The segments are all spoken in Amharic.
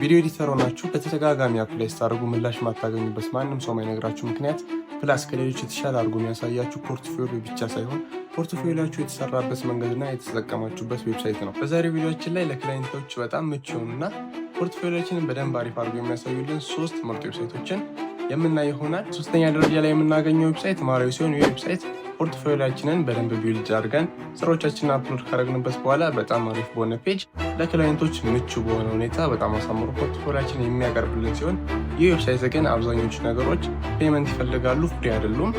ቪዲዮ ኤዲተር ሆናችሁ በተደጋጋሚ አፕላይ ስታደርጉ ምላሽ ማታገኙበት ማንም ሰው ማይነግራችሁ ምክንያት ፕላስ ከሌሎች የተሻለ አድርጎ የሚያሳያችሁ ፖርትፎሊዮ ብቻ ሳይሆን ፖርትፎሊዮአችሁ የተሰራበት መንገድና የተጠቀማችሁበት ዌብሳይት ነው። በዛሬው ቪዲዮአችን ላይ ለክላይንቶች በጣም ምቹ የሆኑና ፖርትፎሊዮአችንን በደንብ አሪፍ አድርጎ የሚያሳዩልን 3 ምርጥ ዌብሳይቶችን የምናየው ይሆናል። ሶስተኛ ደረጃ ላይ የምናገኘው ዌብሳይት ማሪዮ ሲሆን ይህ ዌብሳይት ፖርትፎሊዮአችንን በደንብ ቢልድ አድርገን ስራዎቻችንን አፕሎድ ካደረግንበት በኋላ በጣም አሪፍ በሆነ ፔጅ ለክላይንቶች ምቹ በሆነ ሁኔታ በጣም አሳምሮ ፖርትፎሊዮአችንን የሚያቀርብልን ሲሆን ይህ ዌብሳይት ግን አብዛኞቹ ነገሮች ፔመንት ይፈልጋሉ፣ ፍሪ አይደሉም።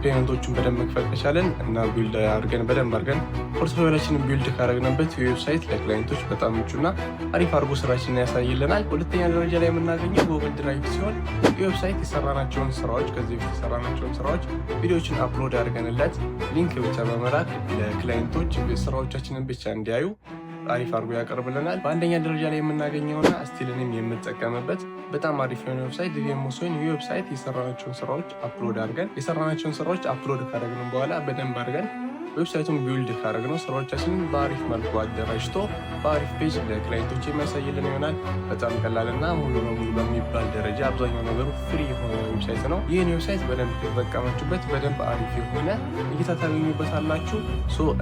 ፔመንቶቹን በደንብ መክፈል ከቻለን እና ቢልድ አድርገን በደንብ አድርገን ፖርትፎሊዮአችንን ቢልድ ካደረግንበት ይህ ዌብሳይት ለክላይንቶች በጣም ምቹና አሪፍ አድርጎ ስራችንን ያሳይልናል። ሁለተኛ ደረጃ ላይ የምናገኘው ጉግል ድራይቭ ሲሆን ይህ ዌብሳይት የሰራናቸውን ስራዎች ከዚህ በፊት የሰራናቸውን ስራዎች ቪዲዮዎችን አፕሎድ አድርገንለት ሊንክ ብቻ በመላክ ለክላይንቶች ስራዎቻችንን ብቻ እንዲያዩ አሪፍ አድርጎ ያቀርብልናል። በአንደኛ ደረጃ ላይ የምናገኘውና ስቲልንም የምንጠቀምበት በጣም አሪፍ የሆነ ዌብሳይት ቪቪሞ ሲሆን ይህ ዌብሳይት የሰራናቸውን ስራዎች አፕሎድ ካደረግን በኋላ በደንብ አድርገን ዌብሳይቱን ቢውልድ ካደረግነው ስራዎቻችንን በአሪፍ መልኩ አደራጅቶ በአሪፍ ፔጅ ለክላይንቶች የሚያሳይልን ይሆናል። በጣም ቀላልና ሙሉ በሙሉ በሚባል ደረጃ አብዛኛው ነገሩ ፍሪ የሆነ ዌብሳይት ነው። ይህን ዌብሳይት በደንብ ከተጠቀማችሁበት በደንብ አሪፍ የሆነ እይታ ታገኙበታላችሁ።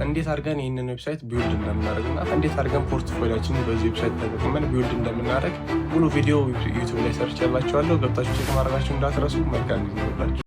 እንዴት አድርገን ይህንን ዌብሳይት ቢውልድ እንደምናደርግና እንዴት አድርገን ፖርትፎሊዮአችንን በዚህ ዌብሳይት ተጠቅመን ቢውልድ እንደምናደርግ ሙሉ ቪዲዮ ዩቲዩብ ላይ ሰርች ያላችኋለሁ። ገብታችሁ ቼክ ማድረጋችሁ እንዳትረሱ። መልካም ጊዜ ይሁንላችሁ።